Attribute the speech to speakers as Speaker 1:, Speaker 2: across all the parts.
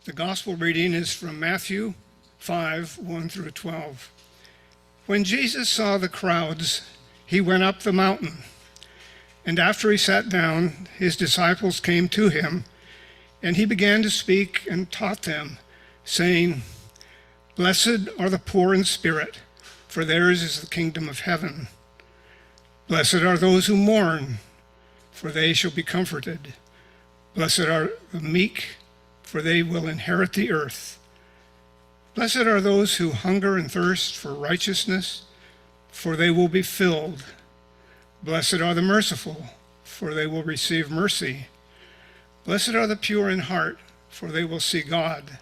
Speaker 1: The gospel reading is from Matthew 5, 1 through 12. When Jesus saw the crowds, he went up the mountain. And after he sat down, his disciples came to him, and he began to speak and taught them, saying, "Blessed are the poor in spirit, for theirs is the kingdom of heaven. Blessed are those who mourn, for they shall be comforted. Blessed are the meek, for they will inherit the earth. Blessed are those who hunger and thirst for righteousness, for they will be filled. Blessed are the merciful, for they will receive mercy. Blessed are the pure in heart, for they will see God.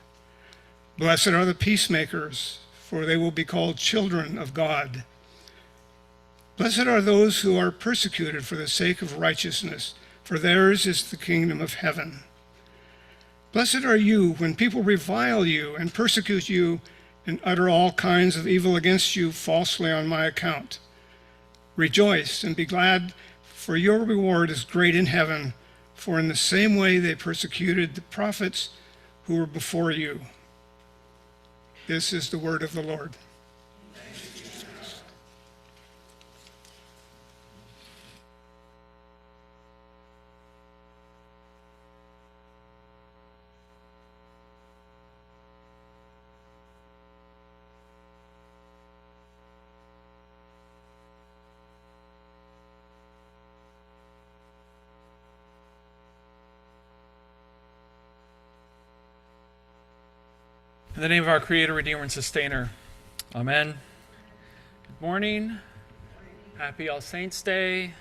Speaker 1: Blessed are the peacemakers, for they will be called children of God. Blessed are those who are persecuted for the sake of righteousness, for theirs is the kingdom of heaven. Blessed are you when people revile you and persecute you and utter all kinds of evil against you falsely on my account. Rejoice and be glad, for your reward is great in heaven, for in the same way they persecuted the prophets who were before you." This is the word of the Lord.
Speaker 2: In the name of our Creator, Redeemer, and Sustainer, Amen. Good morning. Happy All Saints' Day.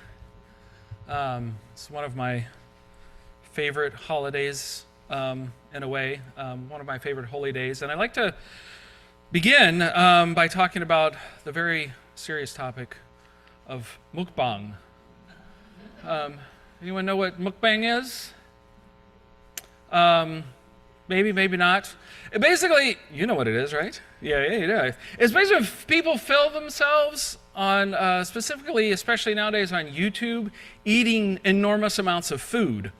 Speaker 2: It's one of my favorite holidays, in a way, one of my favorite holy days. And I'd like to begin by talking about the very serious topic of mukbang. Anyone know what mukbang is? Maybe, maybe not. Basically, you know what it is, right? Yeah, you know. It's basically if people film themselves on, specifically, especially nowadays on YouTube, eating enormous amounts of food.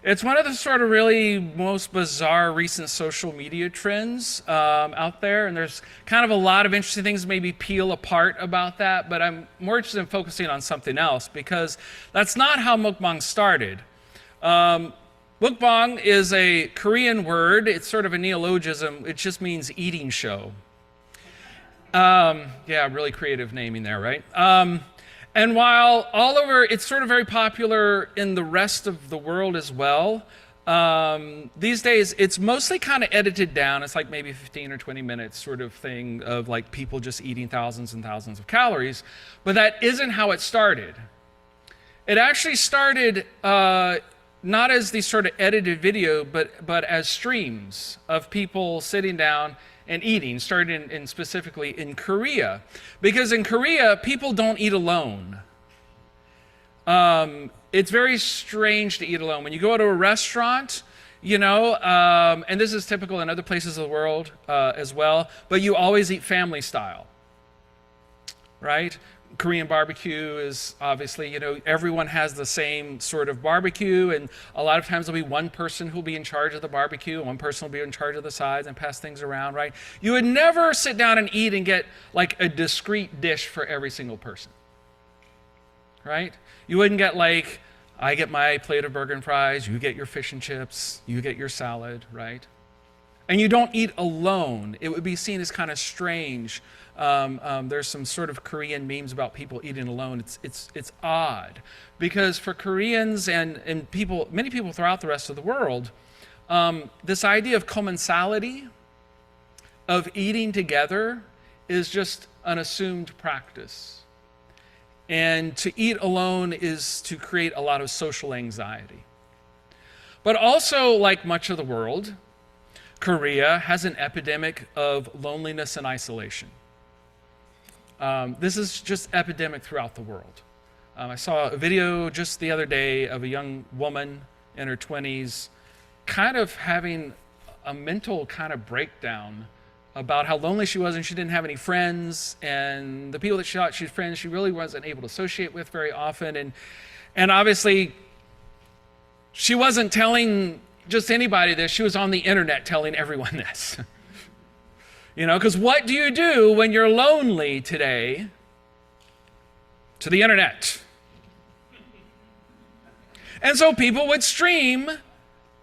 Speaker 2: It's one of the sort of really most bizarre recent social media trends out there, and there's kind of a lot of interesting things to maybe peel apart about that, but I'm more interested in focusing on something else, because that's not how mukbang started. Mukbang is a Korean word. It's sort of a neologism. It just means eating show. Yeah, really creative naming there, right? And while all over, it's sort of very popular in the rest of the world as well. These days, it's mostly kind of edited down. It's like maybe 15 or 20 minutes sort of thing of like people just eating thousands and thousands of calories. But that isn't how it started. It actually started not as these sort of edited video, but as streams of people sitting down and eating, starting in specifically in Korea. Because in Korea, people don't eat alone. It's very strange to eat alone. When you go to a restaurant, you know, and this is typical in other places of the world as well, but you always eat family style, right? Korean barbecue is obviously, you know, everyone has the same sort of barbecue, and a lot of times there'll be one person who'll be in charge of the barbecue, and one person will be in charge of the sides and pass things around, right? You would never sit down and eat and get like a discrete dish for every single person, right? You wouldn't get like, I get my plate of burger and fries, you get your fish and chips, you get your salad, right? And you don't eat alone. It would be seen as kind of strange. There's some sort of Korean memes about people eating alone. It's odd, because for Koreans and people, many people throughout the rest of the world, this idea of commensality, of eating together, is just an assumed practice. And to eat alone is to create a lot of social anxiety. But also, like much of the world, Korea has an epidemic of loneliness and isolation. This is just epidemic throughout the world. I saw a video just the other day of a young woman in her 20s kind of having a mental kind of breakdown about how lonely she was, and she didn't have any friends, and the people that she thought she had friends, she really wasn't able to associate with very often. And obviously, she wasn't telling just anybody this. She was on the internet telling everyone this. Because what do you do when you're lonely today? To the internet. And so people would stream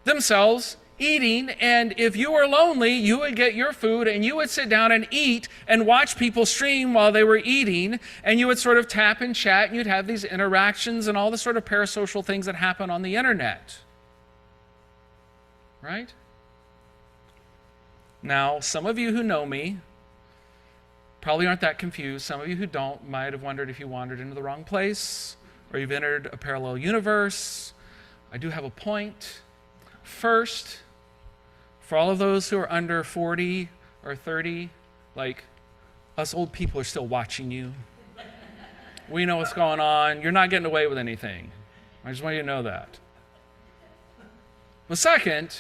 Speaker 2: themselves eating, and if you were lonely, you would get your food and you would sit down and eat and watch people stream while they were eating, and you would sort of tap and chat, and you'd have these interactions and all the sort of parasocial things that happen on the internet. Right? Now, some of you who know me probably aren't that confused. Some of you who don't might have wondered if you wandered into the wrong place or you've entered a parallel universe. I do have a point. First, for all of those who are under 40 or 30, like us old people are still watching you. We know what's going on. You're not getting away with anything. I just want you to know that. But second,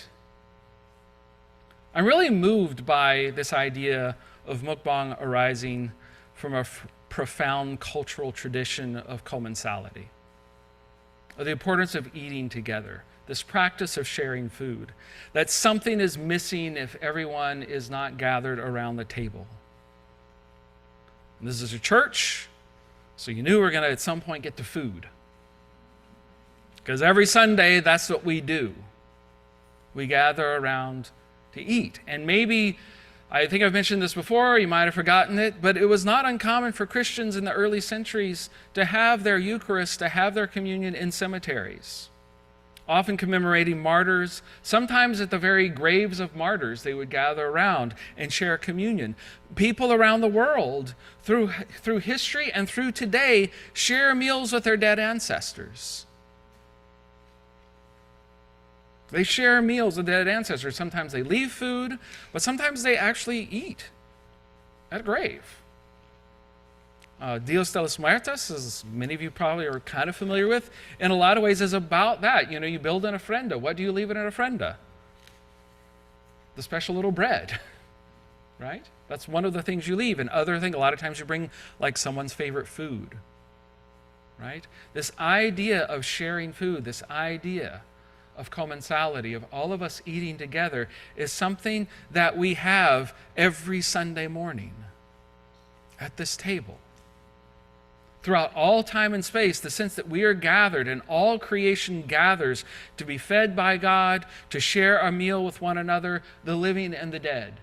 Speaker 2: I'm really moved by this idea of mukbang arising from a profound cultural tradition of commensality, of the importance of eating together, this practice of sharing food, that something is missing if everyone is not gathered around the table. And this is a church, so you knew we were going to at some point get to food. Because every Sunday, that's what we do. We gather around to eat. And maybe, I think I've mentioned this before, you might have forgotten it, but it was not uncommon for Christians in the early centuries to have their Eucharist, to have their communion in cemeteries, often commemorating martyrs. Sometimes at the very graves of martyrs, they would gather around and share communion. People around the world, through history and through today, share meals with their dead ancestors. They share meals with dead ancestors. Sometimes they leave food, but sometimes they actually eat at a grave. Dios de los Muertos, as many of you probably are kind of familiar with, in a lot of ways is about that. You build an ofrenda. What do you leave in an ofrenda? The special little bread, right? That's one of the things you leave. And other thing, a lot of times you bring like someone's favorite food, right? This idea of sharing food, this idea of commensality, of all of us eating together, is something that we have every Sunday morning at this table. Throughout all time and space, the sense that we are gathered and all creation gathers to be fed by God, to share a meal with one another, the living and the dead.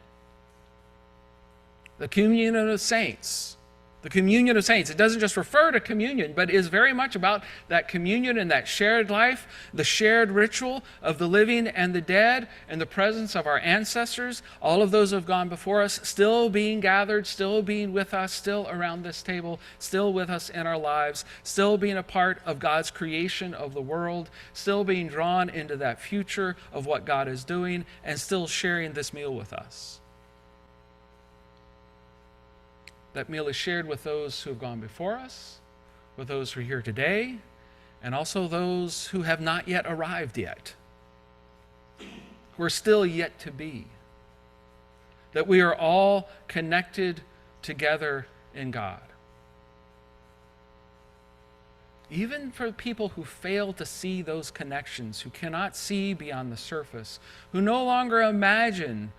Speaker 2: The communion of the saints. The communion of saints. It doesn't just refer to communion, but is very much about that communion and that shared life, the shared ritual of the living and the dead, and the presence of our ancestors, all of those who have gone before us, still being gathered, still being with us, still around this table, still with us in our lives, still being a part of God's creation of the world, still being drawn into that future of what God is doing, and still sharing this meal with us. That meal is shared with those who have gone before us, with those who are here today, and also those who have not yet arrived yet, who are still yet to be. That we are all connected together in God. Even for people who fail to see those connections, who cannot see beyond the surface, who no longer imagine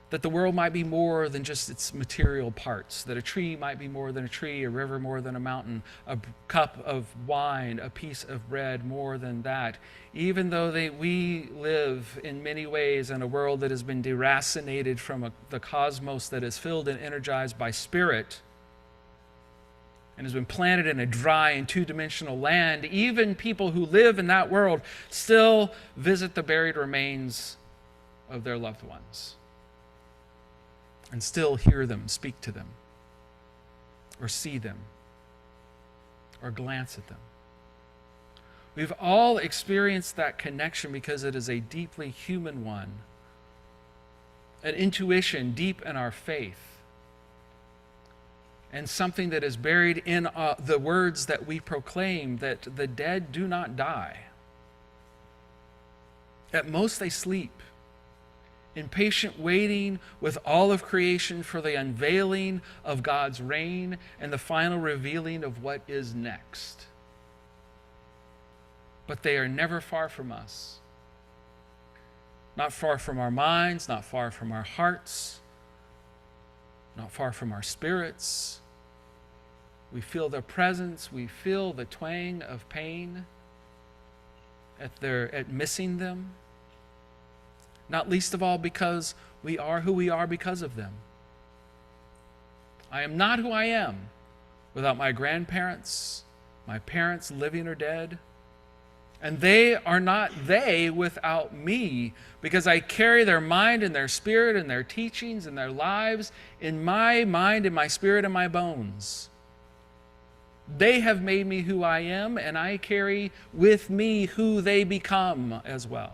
Speaker 2: that the world might be more than just its material parts, that a tree might be more than a tree, a river more than a mountain, a cup of wine, a piece of bread more than that. Even though we live in many ways in a world that has been deracinated from the cosmos that is filled and energized by spirit and has been planted in a dry and two-dimensional land, even people who live in that world still visit the buried remains of their loved ones, and still hear them, speak to them, or see them, or glance at them. We've all experienced that connection because it is a deeply human one, an intuition deep in our faith, and something that is buried in the words that we proclaim, that the dead do not die. At most they sleep, in patient waiting with all of creation for the unveiling of God's reign and the final revealing of what is next. But they are never far from us. not far from our minds, not far from our hearts, not far from our spirits. We feel their presence. We feel the twang of pain at missing them. Not least of all because we are who we are because of them. I am not who I am without my grandparents, my parents living or dead. And they are not they without me, because I carry their mind and their spirit and their teachings and their lives in my mind and my spirit and my bones. They have made me who I am, and I carry with me who they become as well.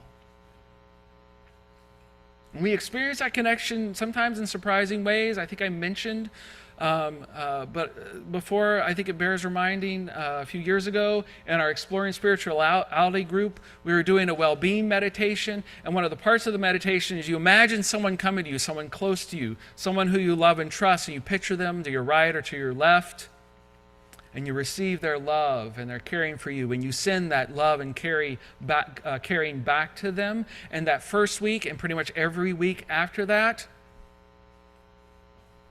Speaker 2: And we experience that connection sometimes in surprising ways. I think I mentioned, but before, I think it bears reminding, a few years ago in our Exploring Spirituality group, we were doing a well-being meditation, and one of the parts of the meditation is you imagine someone coming to you, someone close to you, someone who you love and trust, and you picture them to your right or to your left, and you receive their love and their caring for you, and you send that love and caring back to them. And that first week, and pretty much every week after that,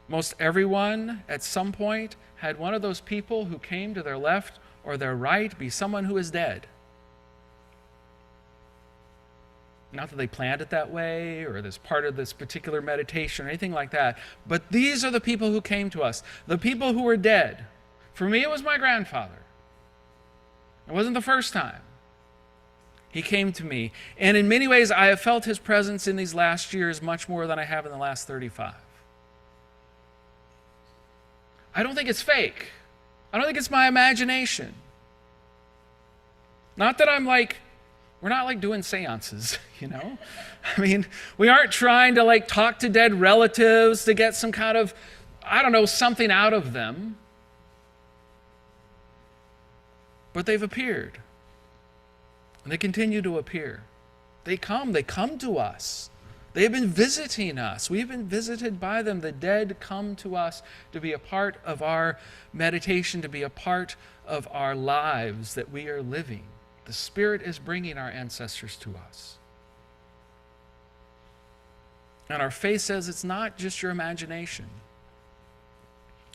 Speaker 2: most everyone at some point had one of those people who came to their left or their right be someone who is dead. Not that they planned it that way or as part of this particular meditation or anything like that, but these are the people who came to us, the people who were dead. For me, it was my grandfather. It wasn't the first time. He came to me. And in many ways, I have felt his presence in these last years much more than I have in the last 35. I don't think it's fake. I don't think it's my imagination. Not that we're not doing seances, you know? I mean, we aren't trying to talk to dead relatives to get some kind of, something out of them. But they've appeared. And they continue to appear. They come to us. They've been visiting us. We've been visited by them. The dead come to us to be a part of our meditation, to be a part of our lives that we are living. The Spirit is bringing our ancestors to us. And our faith says it's not just your imagination.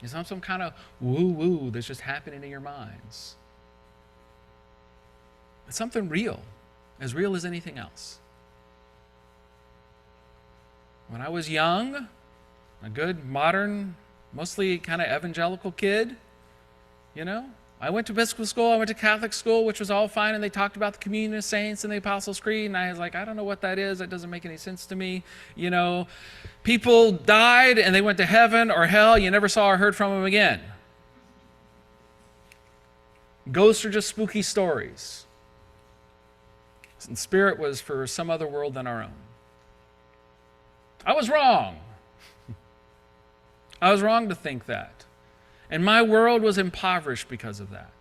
Speaker 2: It's not some kind of woo-woo that's just happening in your minds. It's something real as anything else. When I was young, a good, modern, mostly kind of evangelical kid, I went to Episcopal school, I went to Catholic school, which was all fine, and they talked about the communion of saints and the Apostles' Creed, and I was like, I don't know what that is. That doesn't make any sense to me. People died and they went to heaven or hell. You never saw or heard from them again. Ghosts are just spooky stories. And spirit was for some other world than our own. I was wrong. I was wrong to think that. And my world was impoverished because of that.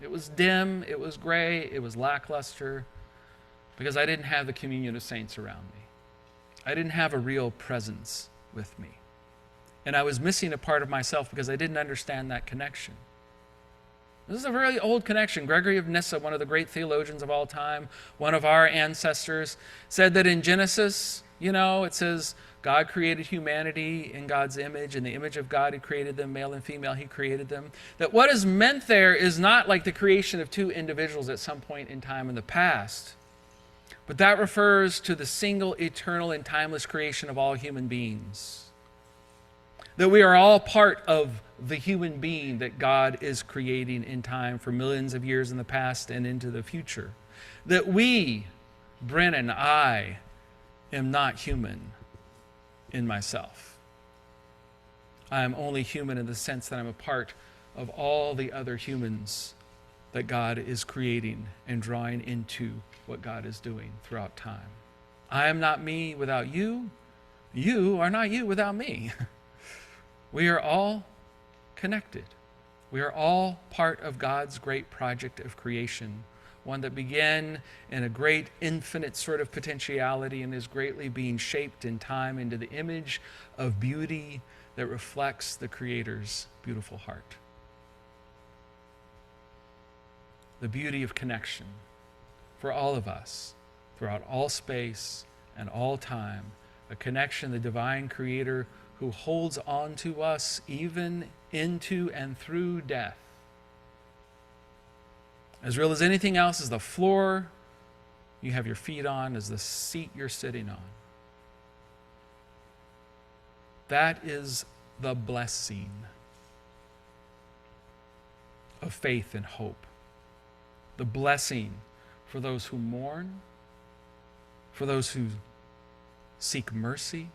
Speaker 2: It was dim, it was gray, it was lackluster, because I didn't have the communion of saints around me. I didn't have a real presence with me. And I was missing a part of myself because I didn't understand that connection. This is a very old connection. Gregory of Nyssa, one of the great theologians of all time, one of our ancestors, said that in Genesis, it says God created humanity in God's image. In the image of God, He created them, male and female, He created them. That what is meant there is not like the creation of two individuals at some point in time in the past, but that refers to the single, eternal, and timeless creation of all human beings. That we are all part of the human being that God is creating in time for millions of years in the past and into the future. That we, Brennan, I, am not human in myself. I am only human in the sense that I'm a part of all the other humans that God is creating and drawing into what God is doing throughout time. I am not me without you. You are not you without me. We are all connected. We are all part of God's great project of creation, one that began in a great infinite sort of potentiality and is greatly being shaped in time into the image of beauty that reflects the Creator's beautiful heart. The beauty of connection for all of us, throughout all space and all time, a connection, the divine creator who holds on to us even into and through death. As real as anything else is the floor you have your feet on, is the seat you're sitting on. That is the blessing of faith and hope. The blessing for those who mourn, for those who seek mercy,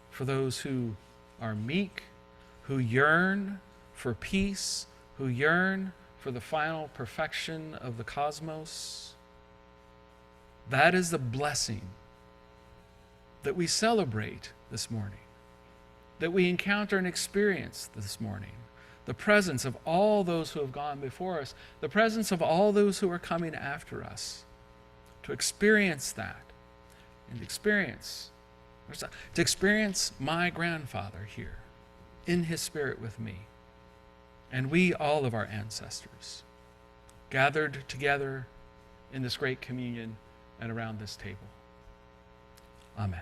Speaker 2: for those who are meek, who yearn for peace, who yearn for the final perfection of the cosmos. That is the blessing that we celebrate this morning, that we encounter and experience this morning. The presence of all those who have gone before us, the presence of all those who are coming after us, to experience that and to experience my grandfather here in his spirit with me, and we, all of our ancestors, gathered together in this great communion and around this table. Amen.